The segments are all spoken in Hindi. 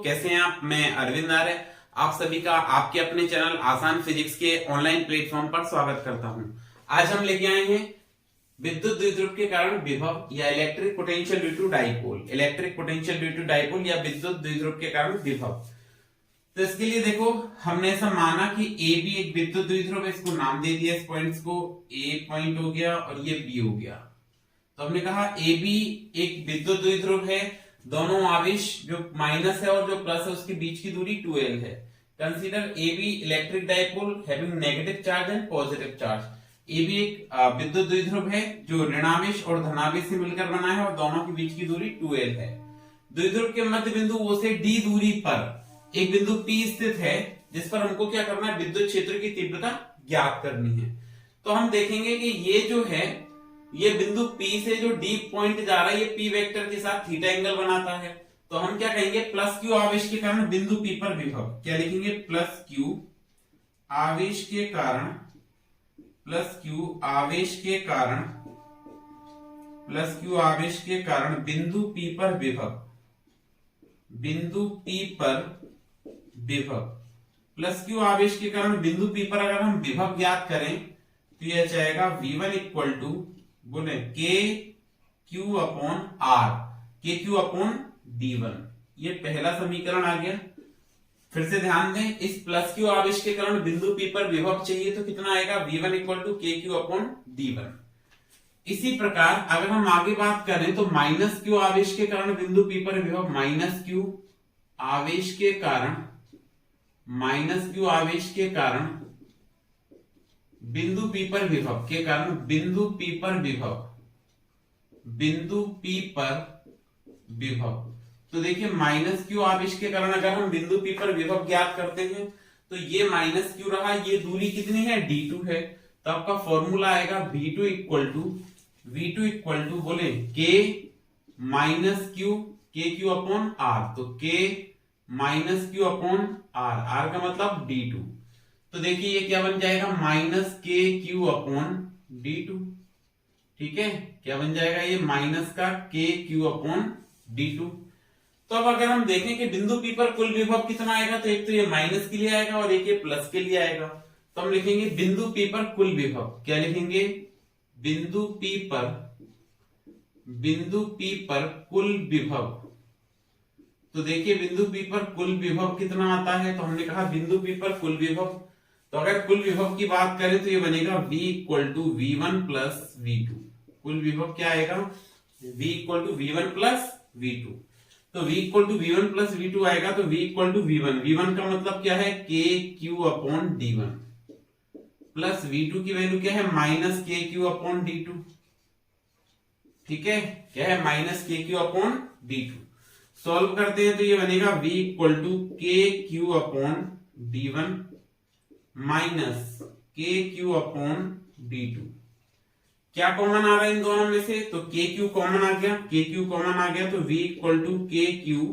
कैसे हैं आप? मैं अरविंद आर्य आप सभी का आपके अपने चैनल आसान फिजिक्स के ऑनलाइन प्लेटफॉर्म पर स्वागत करता हूं। आज हम लेके आए हैं विद्युत द्विध्रुव के कारण विभव या electric potential due to dipole, electric potential due to dipole या विद्युत द्विध्रुव के कारण विभव। तो इसके लिए देखो, हमने ऐसा माना कि ए बी एक विद्युत द्विध्रुव है, इसको नाम दे दिया, इस पॉइंट्स को ए पॉइंट हो गया और ये बी हो गया। तो हमने कहा ए बी एक विद्युत द्विध्रुव है, दोनों आवेश जो माइनस है और जो प्लस है उसके बीच की दूरी 2l है। Consider A B electric dipole having negative charge and positive charge. A B एक विद्युत द्विध्रुव है जो ऋणावेश और धनावेश से मिलकर बना है और दोनों के बीच की दूरी 2l है। द्विध्रुव के मध्य बिंदु O से D दूरी पर एक बिंदु P स्थित है, जिस पर हमको क्या करना है, विद्युत क्षेत्र की तीव्रता ज्ञात करनी है। तो हम देखेंगे कि ये जो है, ये बिंदु P से जो D पॉइंट जा रहा है, ये P वेक्टर के साथ थीटा एंगल बनाता है। तो हम क्या कहेंगे, प्लस Q आवेश के कारण बिंदु P पर विभव। क्या लिखेंगे, प्लस Q आवेश के कारण, प्लस Q आवेश के कारण, प्लस Q आवेश के कारण बिंदु P पर विभव, बिंदु P पर विभव। प्लस Q आवेश के कारण बिंदु P पर अगर हम विभव ज्ञात करें तो यह जाएगा V1 इक्वल टू बोले के क्यू अपॉन आर, के क्यू अपॉन D1। ये पहला समीकरण आ गया। फिर से ध्यान दें, इस प्लस क्यू आवेश के कारण बिंदु P पर विभव चाहिए तो कितना आएगा, V1 इक्वल टू के क्यू अपॉन D1। इसी प्रकार अगर हम आगे बात करें तो माइनस क्यू आवेश के कारण बिंदु P पर विभव, माइनस क्यू आवेश के कारण, माइनस क्यू आवेश के कारण बिंदु P पर विभव के कारण बिंदु P पर विभव, बिंदु P पर विभव। तो देखिए, माइनस क्यू आवेश के कारण अगर हम बिंदु P पर विभव ज्ञात करते हैं तो ये माइनस क्यू रहा, ये दूरी कितनी है, D2 है। तो आपका फॉर्मूला आएगा V2 इक्वल टू बोले K minus q, K q upon r. तो K minus q upon r, r का मतलब D2। तो देखिए ये क्या बन जाएगा, माइनस के क्यू अपॉन D2। ठीक है, क्या बन जाएगा ये, माइनस का के क्यू अपॉन D2। तो अब अगर हम देखें कि बिंदु P पर कुल विभव कितना आएगा, तो एक तो ये माइनस के लिए आएगा और एक ये प्लस के लिए आएगा। तो हम लिखेंगे बिंदु P पर कुल विभव। क्या लिखेंगे, बिंदु P पर, बिंदु P पर कुल विभव। तो देखिए बिंदु P पर कुल विभव कितना आता है, तो हमने कहा बिंदु P पर कुल विभव। तो अगर कुल विभव की बात करें तो ये बनेगा V equal to V1 plus V2। कुल विभव क्या आएगा, V equal to V1 plus V2। तो V equal to V1 plus V2 आएगा, तो V equal to V1, V1 का मतलब क्या है, के q upon D1 plus V2 की वैल्यू क्या है, माइनस के क्यू अपॉन D2। ठीक है, क्या है, माइनस के क्यू अपॉन D2। सॉल्व करते हैं तो ये बनेगा V इक्वल टू के क्यू अपॉन D1 माइनस के क्यू अपॉन D2। क्या कॉमन आ रहा है इन दोनों में से, तो के क्यू कॉमन आ गया, के क्यू कॉमन आ गया, तो V इक्वल टू के क्यू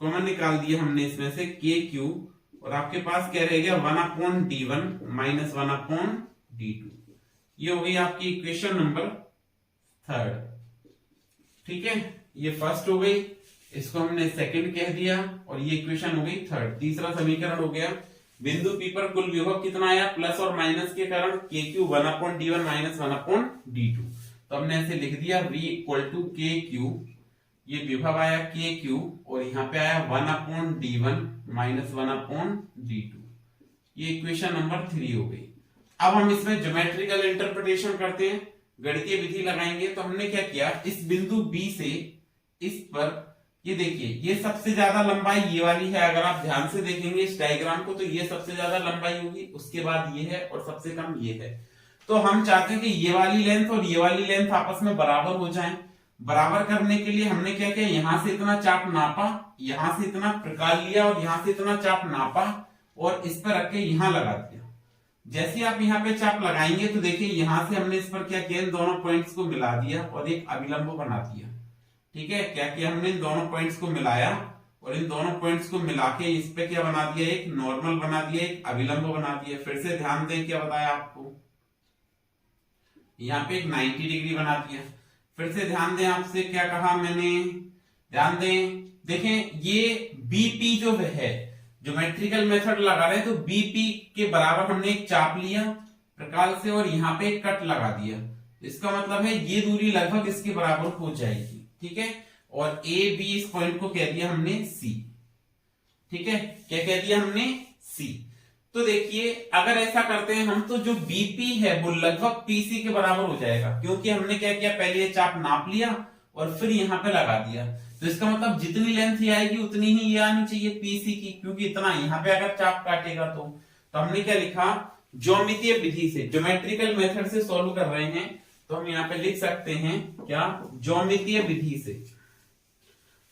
कॉमन निकाल दिया हमने इसमें से, के क्यू, और आपके पास क्या रह गया, 1 upon D1 minus 1 upon D2। ये हो गई आपकी इक्वेशन नंबर 3। ठीक है, ये फर्स्ट हो गई, इसको हमने सेकंड कह दिया, और ये इक्वेशन हो गई 3। तीसरा समीकरण हो गया, बिंदु P पर कुल विभव कितना आया, प्लस और माइनस के कारण के Q 1 upon D1 minus 1 upon D2। तो हमने ऐसे लिख दिया V इक्वल टू के क्यू, ये विभव आया के क्यू, और यहाँ पे आया 1 upon D1 minus 1 upon D2। ये इक्वेशन नंबर 3 हो गई। अब हम इसमें ज्योमेट्रिकल इंटरप्रिटेशन करते हैं, गणितीय विधि लगाएंगे। तो हमने क्या किया, इस बिंदु B से इस पर, ये देखिए ये सबसे ज्यादा लंबाई ये वाली है, अगर आप ध्यान से देखेंगे इस डायग्राम को तो ये सबसे ज्यादा लंबाई होगी, उसके बाद ये है और सबसे कम ये है। तो हम चाहते हैं कि ये वाली लेंथ और ये वाली लेंथ आपस में बराबर हो जाएं। बराबर करने के लिए हमने क्या किया, यहां से इतना चाप नापा, यहां से इतना प्रकार लिया और यहां से इतना चाप नापा और इस पर रख के यहां लगा दिया। जैसे आप यहाँ पे चाप लगाएंगे तो देखिए यहां से हमने इस पर क्या किया, इन दोनों पॉइंट्स को मिला दिया और एक अभिलंब बना दिया। ठीक है, क्या किया हमने, इन दोनों पॉइंट्स को मिलाया और इन दोनों पॉइंट्स को मिला के इस पे क्या बना दिया, एक नॉर्मल बना दिया, एक अभिलंब बना दिया। फिर से ध्यान दें, क्या बताया आपको, यहाँ पे एक 90 डिग्री बना दिया। फिर से ध्यान दें, आपसे क्या कहा मैंने, ध्यान दें देखें ये बीपी जो है, ज्योमेट्रिकल मेथड लगा रहे हैं तो बीपी के बराबर हमने एक चाप लिया प्रकाल से और यहाँ पे एक कट लगा दिया। इसका मतलब है ये दूरी लगभग इसके बराबर हो जाएगी, ठीक है। और ए बी इस पॉइंट को कह दिया हमने सी, ठीक है। क्या कह दिया हमने? सी। तो देखिए अगर ऐसा करते हैं हम तो जो बीपी है वो लगभग पीसी के बराबर हो जाएगा, क्योंकि हमने क्या किया, पहले ये चाप नाप लिया और फिर यहाँ पे लगा दिया। तो इसका मतलब जितनी लेंथ ये आएगी उतनी ही ये आनी चाहिए पीसी की, क्योंकि इतना यहाँ पे अगर चाप काटेगा तो हमने क्या लिखा, ज्योमितीय विधि से, ज्योमेट्रिकल मेथड से सॉल्व कर रहे हैं तो हम यहाँ पे लिख सकते हैं क्या, ज्योमितीय विधि से।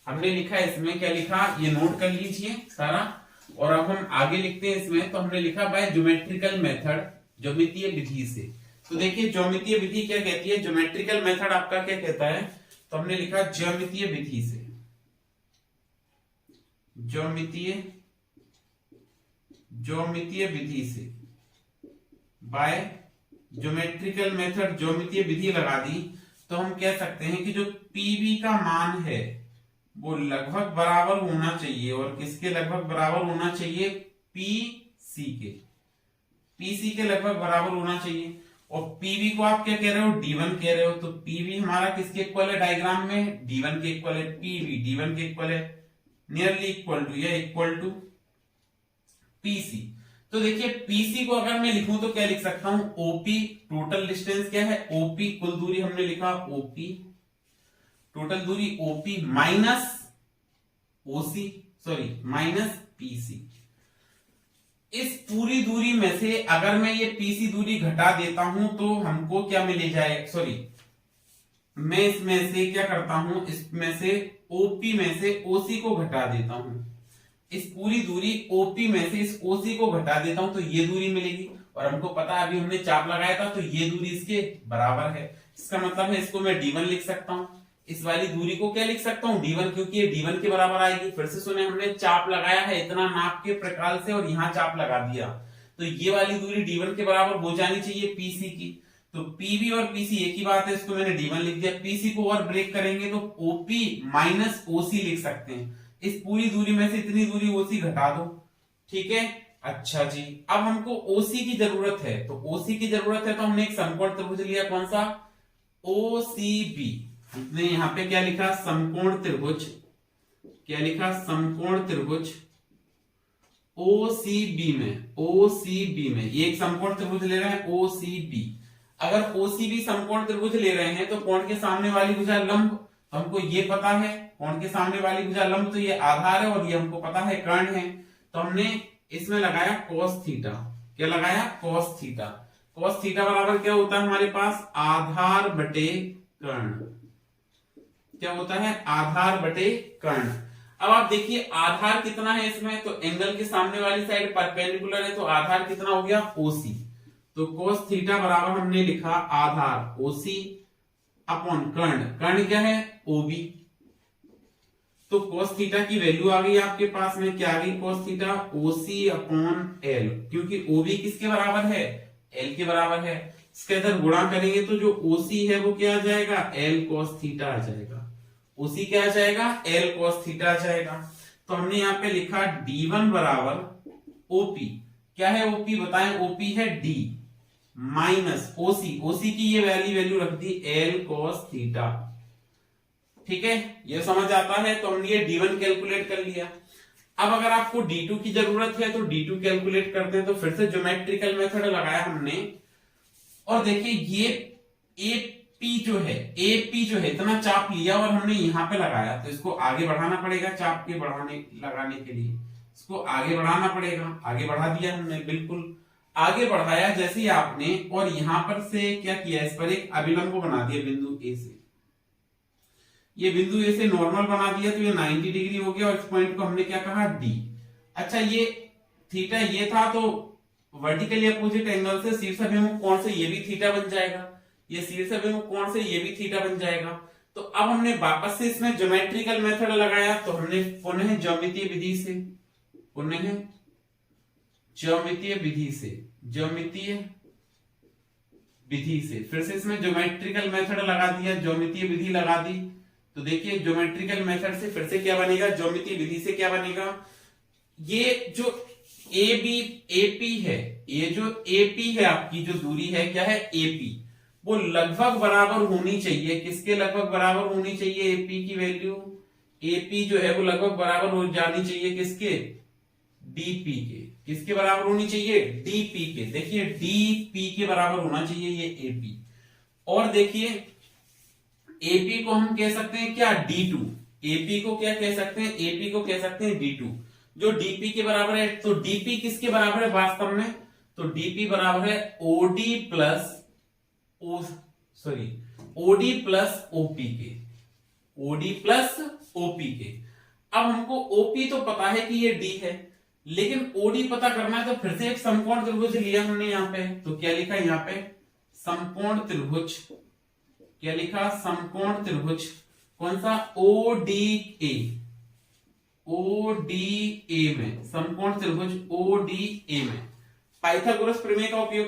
हमने लिखा इसमें क्या लिखा, ये नोट कर लीजिए सारा। और अब हम आगे लिखते हैं इसमें, तो हमने लिखा बाय ज्योमेट्रिकल मेथड, ज्योमितीय विधि से। तो देखिए ज्योमितीय विधि क्या कहती है, ज्योमेट्रिकल मेथड आपका क्या कहता है, तो हमने लिखा ज्योमितीय विधि से, ज्योमितीय विधि से, बाय ज्योमेट्रिकल मेथड, ज्योमितीय विधि लगा दी तो हम कह सकते हैं कि जो पीवी का मान है वो लगभग बराबर होना चाहिए, और किसके लगभग बराबर होना चाहिए, पीसी के, पीसी के लगभग बराबर होना चाहिए। और पीवी को आप क्या कह रहे हो, D1 कह रहे हो, तो पीवी हमारा किसके इक्वल है डायग्राम में, D1 के इक्वल है। पीवी D1 के इक्वल है, नियरली इक्वल टू या इक्वल टू पीसी। तो देखिए पीसी को अगर मैं लिखूं तो क्या लिख सकता हूं, ओपी, टोटल डिस्टेंस क्या है, ओपी, कुल दूरी हमने लिखा ओपी, टोटल दूरी ओपी माइनस ओसी, सॉरी माइनस पीसी। इस पूरी दूरी में से अगर मैं ये पीसी दूरी घटा देता हूं तो हमको क्या मिले जाए, सॉरी मैं इसमें से क्या करता हूं, इसमें से ओपी में से ओसी को घटा देता हूं, इस पूरी दूरी ओपी में से इस ओसी को घटा देता हूं तो ये दूरी मिलेगी। और हमको पता है अभी हमने चाप लगाया था तो ये दूरी इसके बराबर है। इसका मतलब है इसको मैं D1 लिख सकता हूं, इस वाली दूरी को क्या लिख सकता हूं, D1, क्योंकि ये D1 के बराबर आएगी। फिर से सुने, हमने चाप लगाया है इतना नाप के प्रकाल से और यहाँ चाप लगा दिया, तो ये वाली दूरी D1 के बराबर हो जानी चाहिए पीसी की। तो पीवी और पीसी एक ही बात है, इसको मैंने D1 लिख दिया। पीसी को और ब्रेक करेंगे तो ओपी माइनस ओसी लिख सकते हैं। इस पूरी दूरी में से इतनी दूरी ओसी घटा दो, ठीक है। अच्छा जी, अब हमको ओसी की जरूरत है, तो ओसी की जरूरत है तो हमने एक समकोण त्रिभुज लिया, कौन सा, ओसीबी। हमने यहाँ पे क्या लिखा, समकोण त्रिभुज, क्या लिखा, समकोण त्रिभुज ओसीबी में, ओसीबी में ये एक समकोण त्रिभुज ले रहे हैं ओसीबी। अगर ओसीबी समकोण त्रिभुज ले रहे हैं तो कोण के सामने वाली भुजा लंब, तो हमको ये पता है कोण के सामने वाली भुजा लंब, तो ये आधार है और ये हमको पता है कर्ण है। तो हमने इसमें लगाया cos थीटा, क्या लगाया, cos थीटा। cos थीटा बराबर क्या होता है हमारे पास, आधार बटे कर्ण, क्या होता है, आधार बटे कर्ण। अब आप देखिए आधार कितना है इसमें, तो एंगल के सामने वाली साइड परपेंडिकुलर है तो आधार कितना हो गया, ओसी। तो cos थीटा बराबर हमने लिखा आधार ओसी अपॉन कर्ण, कर्ण क्या है, ओबी। तो cos थीटा की वैल्यू आ गई आपके पास में, क्या आ गई, cos थीटा ओसी अपॉन एल, क्योंकि ओबी किसके बराबर है, एल के बराबर है। इसके अंदर गुणा करेंगे तो जो ओसी है वो क्या आ जाएगा, एल cos थीटा आ जाएगा। ओसी क्या आ जाएगा, एल cos थीटा आ जाएगा। तो हमने यहाँ पे लिखा D1 बराबर ओपी, क्या है ओपी बताएं, ओपी है D माइनस ओसी, ओसी की ये वैल्यू रख दी एल cos थीटा, ठीक है। ये समझ आता है, तो हमने ये D1 कैलकुलेट कर लिया। अब अगर आपको D2 की जरूरत है तो D2 कैलकुलेट करते हैं, तो फिर से ज्योमेट्रिकल मेथड लगाया हमने और देखिए ये AP जो है इतना चाप लिया और हमने यहाँ पे लगाया, तो इसको आगे बढ़ाना पड़ेगा, चाप के लगाने के लिए इसको आगे बढ़ाना पड़ेगा। आगे बढ़ा दिया हमने, बिल्कुल आगे बढ़ाया जैसे ही आपने, और यहां पर से क्या किया, इस पर एक अभिलंब बना दिया बिंदु ए से, ये बिंदु ए से नॉर्मल बना दिया तो ये 90 डिग्री हो गया और इस पॉइंट को हमने क्या कहा, डी। अच्छा ये थीटा ये था तो वर्टिकली अपोजिट एंगल से शीर्षाभिमुख कोण से ये भी थीटा बन जाएगा, ये शीर्षाभिमुख कोण से ये भी थीटा बन जाएगा। तो अब हमने वापस से इसमें ज्योमेट्रिकल मेथड लगाया, तो हमने पुनः ज्योमितीय विधि से, पुनः ज्योमितीय विधि से, ज्योमितीय विधि से फिर से इसमें ज्योमेट्रिकल मेथड लगा दिया, ज्योमितीय विधि लगा दी। तो देखिए ज्योमेट्रिकल मेथड से फिर से क्या बनेगा, ज्योमितीय विधि से क्या बनेगा, ये जो एपी है, ये जो एपी है आपकी जो दूरी है क्या है एपी, वो लगभग बराबर होनी चाहिए, किसके लगभग बराबर होनी चाहिए, एपी की वैल्यू, एपी जो है वो लगभग बराबर हो जानी चाहिए किसके, डीपी के, किसके बराबर होनी चाहिए, डीपी के। देखिए डीपी के बराबर होना चाहिए ये एपी। और देखिए एपी को हम कह सकते हैं क्या, D2, एपी को क्या कह सकते हैं, एपी को कह सकते हैं D2, जो डीपी के बराबर है। तो डीपी किसके बराबर है वास्तव में, तो डीपी बराबर है OD plus OD plus OP के, ओडी प्लस ओपी के। अब हमको ओपी तो पता है कि ये डी है, लेकिन ओडी पता करना है, तो फिर से एक समकोण त्रिभुज लिया हमने यहाँ पे, तो क्या लिखा यहाँ पे, समकोण त्रिभुज, क्या लिखा, समकोण त्रिभुज, कौन सा, ओडीए, ओडीए में, समकोण त्रिभुज ओडीए में पाइथागोरस प्रमेय का उपयोग,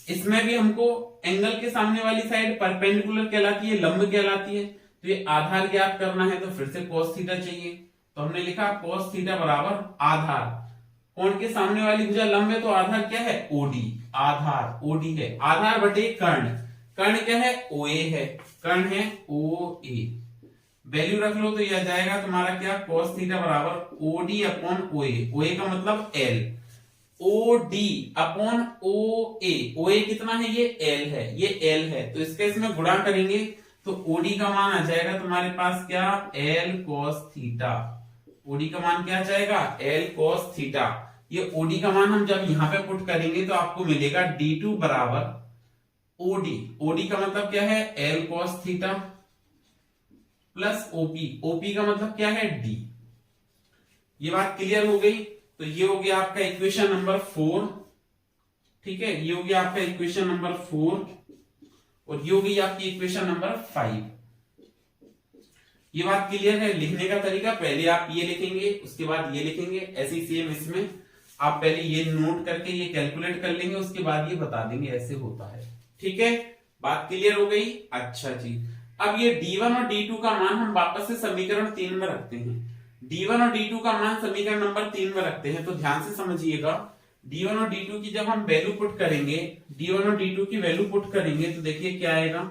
इसमें भी हमको एंगल के सामने वाली साइड परपेंडिकुलर कहलाती है, लंब कहलाती है। तो ये आधार ज्ञात करना है, तो फिर से cos थीटा चाहिए, तो हमने लिखा cos थीटा बराबर आधार, कोण के सामने वाली भुजा लंब है, तो आधार क्या है, ओडी, आधार ओडी है, आधार बटे कर्ण, कर्ण क्या है, ओए है, कर्ण है ओए, वैल्यू रख लो तो यह जाएगा तुम्हारा क्या, cos थीटा बराबर ओडी अपॉन ओए, ओए का मतलब एल, ओडी अपॉन ओए, ओए कितना है, ये एल है, ये एल है, तो इसके इसमें गुणा करेंगे तो ओडी का मान आ जाएगा तुम्हारे पास क्या, एल cos थीटा, ओडी का मान क्या आ जाएगा, एल cos थीटा। ये ओडी का मान हम जब यहां पे पुट करेंगे तो आपको मिलेगा D2 बराबर ओडी, ओडी का मतलब क्या है, L cos theta plus OP, OP का मतलब क्या है, डी। ये बात क्लियर हो गई। तो ये हो गया आपका इक्वेशन नंबर 4, ठीक है, ये हो गया आपका इक्वेशन नंबर 4, और ये हो गई आपकी इक्वेशन नंबर 5। ये बात क्लियर है। लिखने का तरीका, पहले आप ये लिखेंगे, उसके बाद ये लिखेंगे, ऐसे सेम इसमें आप पहले ये नोट करके ये कैलकुलेट कर लेंगे, उसके बाद ये बता देंगे ऐसे होता है, ठीक है, बात क्लियर हो गई। अच्छा जी, अब ये D1 और D2 का मान हम वापस से समीकरण 3 में रखते हैं, D1 और D2 का मान समीकरण नंबर 3 में रखते हैं, तो ध्यान से समझिएगा, D1 और D2 की जब हम वैल्यू पुट करेंगे, D1 और D2 की वैल्यू पुट करेंगे तो देखिए क्या आएगा।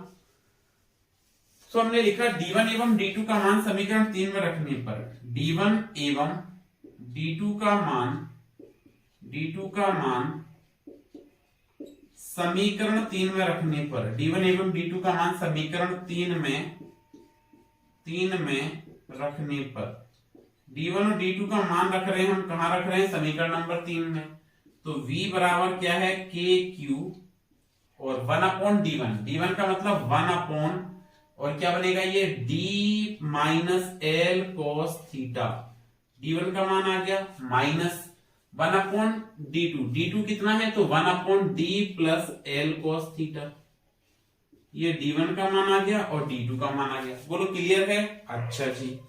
तो हमने लिखा D1 एवं D2 का मान समीकरण 3 में रखने पर, D1 एवं D2 का मान, D2 का मान समीकरण 3 में रखने पर, D1 एवं D2 का मान समीकरण 3 में रखने पर, D1 और D2 का मान रख रहे हैं हम, कहां रख रहे हैं, समीकरण नंबर 3 में। तो V बराबर क्या है, KQ और 1 अपॉन D1, D1 का मतलब 1 अपॉन, और क्या बनेगा ये D minus L cos theta, D1 का मान आ गया माइनस 1 अपॉन D2, D2 कितना है, तो 1 upon D plus L cos theta, ये D1 का मान आ गया और D2 का मान आ गया। बोलो क्लियर है। अच्छा जी,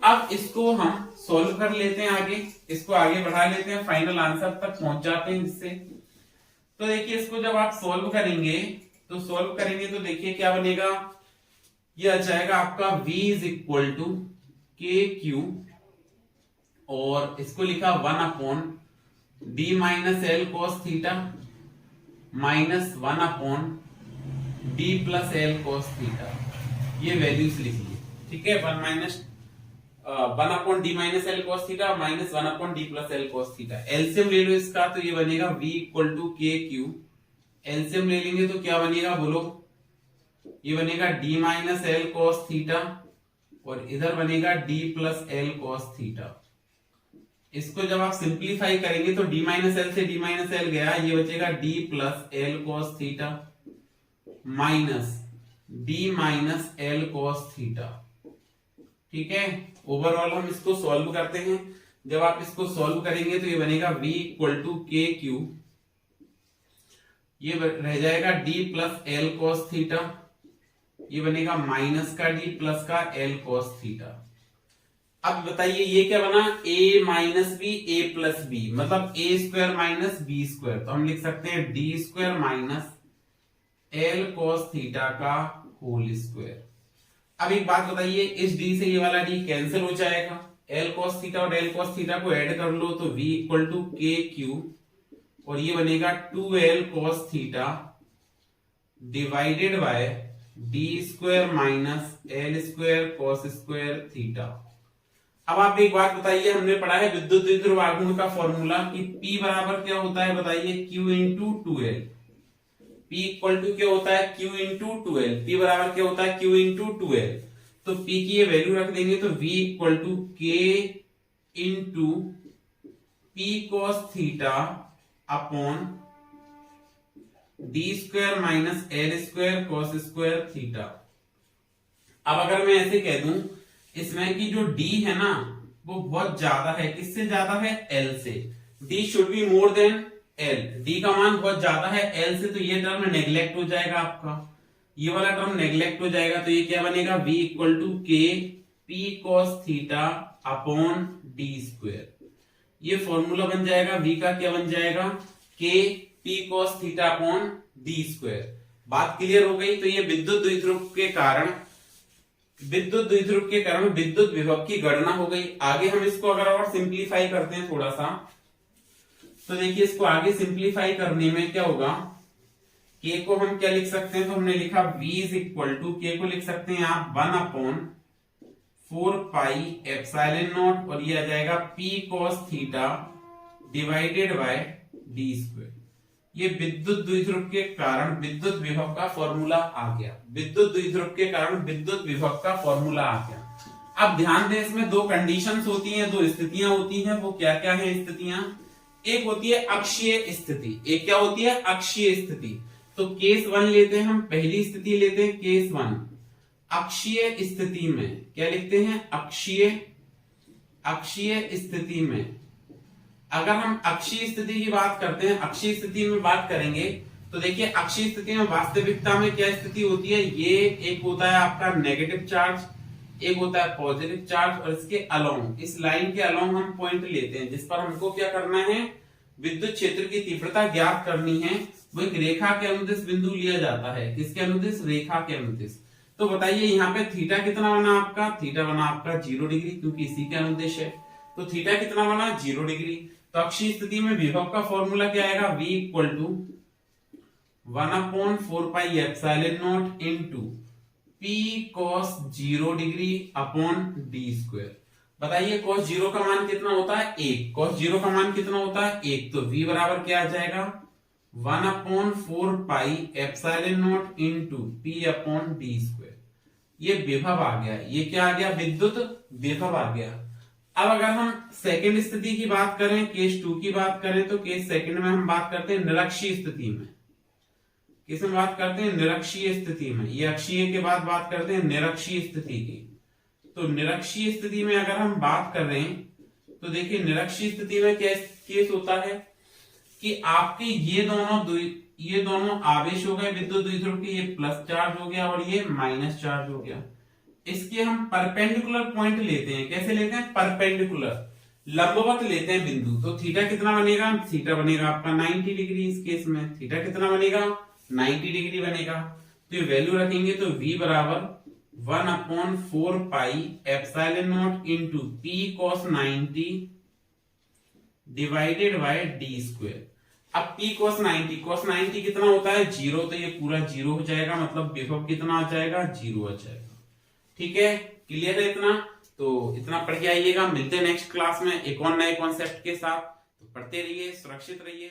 अब इसको हम सॉल्व कर लेते हैं, आगे इसको आगे बढ़ा लेते हैं, फाइनल आंसर तक पहुंच जाते हैं इससे। तो देखिए इसको जब आप सॉल्व करेंगे तो देखिए क्या बनेगा, ये आ जाएगा आपका V is equal to KQ, और इसको लिखा 1 upon D minus L cos theta minus 1 upon D plus L cos theta, ये वैल्यूज लिख लिए, ठीक है, 1 upon D minus L cos theta minus 1 upon D plus L cos theta. LCM ले लो इसका, तो ये बनेगा V equal to KQ, LCM ले लेंगे तो क्या बनेगा बोलो, ये बनेगा D minus L cos theta और इधर बनेगा D plus L cos theta. इसको जब आप सिंप्लीफाई करेंगे तो D माइनस L से D माइनस L गया, ये बचेगा D plus L cos theta minus D minus L cos theta, ठीक है। ओवरऑल हम इसको सॉल्व करते हैं, जब आप इसको सॉल्व करेंगे तो ये बनेगा V इक्वल टू KQ, ये रह जाएगा D plus L cos theta, ये बनेगा माइनस का D प्लस का L cos थीटा। अब बताइए ये क्या बना, a minus b a plus b, मतलब a square minus b square, तो हम लिख सकते हैं D square minus L cos theta का होल स्क्वायर। अब एक बात बताइए, इस डी से ये वाला डी कैंसिल हो जाएगा, एल कॉस थीटा और एल कॉस थीटा को ऐड कर लो तो v इक्वल टू के क्यू, और ये बनेगा 2l cos theta divided by D square minus L square cos square theta. अब आप एक बात बताइए, हमने पढ़ा है विद्युत द्विध्रुव आघूर्ण का फॉर्मूला कि P बराबर क्या होता है बताइए, Q into 2L। P equal to क्या होता है, Q इंटू 2L। P बराबर क्या होता है, Q इंटू 2L। तो P की ये वैल्यू रख देंगे तो V equal to K into P cos theta upon D square minus L square cos square theta. अब अगर मैं ऐसे कह दूं इसमें कि जो d है ना वो बहुत ज्यादा है, किससे ज्यादा है, l से। d should be more than l, d का मान बहुत ज्यादा है l से, तो ये टर्म नेग्लेक्ट हो जाएगा आपका, ये वाला टर्म नेग्लेक्ट हो जाएगा। तो ये क्या बनेगा, v इक्वल टू के P cos theta upon D square. ये फॉर्मूला बन जाएगा, v का क्या बन जाएगा, के P cos theta upon D square. बात क्लियर हो गई। तो ये विद्युत द्विध्रुव के कारण विद्युत विभव की गणना हो गई। आगे हम इसको अगर और सिंप्लीफाई करते हैं थोड़ा सा, तो देखिए इसको आगे सिंप्लीफाई करने में क्या होगा, k को हम क्या लिख सकते हैं, तो हमने लिखा v is equal to, k को लिख सकते हैं आप 1 अपॉन 4 पाई एप्सिलॉन नॉट, और ये आ जाएगा p cos theta divided by D square. ये विद्युत द्विध्रुव के कारण विद्युत विभव का फॉर्मूला आ गया, विद्युत द्विध्रुव के कारण विद्युत विभव का फॉर्मूला आ गया। अब ध्यान दें, इसमें दो कंडीशंस होती हैं, दो स्थितियां होती हैं। वो क्या क्या है स्थितियां, एक होती है अक्षीय स्थिति, एक क्या होती है, अक्षीय स्थिति। तो केस 1 लेते हैं हम, पहली स्थिति लेते हैं केस 1। अक्षीय स्थिति में क्या लिखते हैं, अक्षीय स्थिति में अगर हम अक्षीय स्थिति की बात करते हैं, अक्षीय स्थिति में बात करेंगे तो देखिए अक्षीय स्थिति में वास्तविकता में क्या स्थिति होती है, ये एक होता है आपका नेगेटिव चार्ज, एक होता है पॉजिटिव चार्ज, और इसके अलोंग, इस लाइन के अलोंग हम पॉइंट लेते हैं जिस पर हमको क्या करना है, विद्युत क्षेत्र की तीव्रता ज्ञात करनी है। वो एक रेखा के अनुदिश बिंदु लिया जाता है, किसके अनुदिश, रेखा के अनुदिश। तो बताइए यहाँ पे थीटा कितना बना आपका, थीटा बना आपका 0 डिग्री, क्योंकि इसी के अनुदिश है। तो थीटा कितना बना, 0 डिग्री। तो अक्षीय स्थिति में विभव का फॉर्मूला क्या आएगा, v equal to 1 upon 4 pi epsilon naught into p cos 0 degree upon D square. बताइए cos 0 का मान कितना होता है, 1। cos 0 का मान कितना होता है, 1। तो v बराबर क्या आ जाएगा, 1 upon 4 pi epsilon naught into p upon D square. ये विभव आ गया, ये क्या आ गया, विद्युत विभव आ गया। अब अगर हम सेकंड स्थिति की बात करें, केस 2 की बात करें, तो केस सेकंड में हम बात करते हैं निरक्षीय स्थिति में। किसमें बात करते हैं, निरक्षीय स्थिति में। ये अक्षीय के बाद बात करते हैं निरक्षीय स्थिति की। तो निरक्षीय स्थिति में अगर हम बात कर रहे हैं तो देखिए निरक्षीय स्थिति में क्या केस होता है कि आपके ये दोनों आवेश हो गए विद्युत द्विध्रुव के, ये प्लस चार्ज हो गया और ये माइनस चार्ज हो गया। इसके हम परपेंडिकुलर पॉइंट लेते हैं, कैसे लेते हैं, परपेंडिकुलर, लंबवत लेते हैं बिंदु। तो थीटा कितना बनेगा, थीटा बनेगा आपका 90 डिग्री। इस केस में थीटा कितना बनेगा, 90 डिग्री बनेगा। तो ये वैल्यू रखेंगे तो v बराबर 1 upon 4 pi epsilon naught into p cos 90 divided by D square. अब p cos 90 कितना होता है, 0। तो ये पूरा 0 हो जाएगा, मतलब विभव कितना आ जाएगा, 0 आ जाएगा। ठीक है, क्लियर है इतना। तो इतना पढ़ के आइएगा, मिलते हैं नेक्स्ट क्लास में एक और नए कॉन्सेप्ट के साथ। तो पढ़ते रहिए, सुरक्षित रहिए।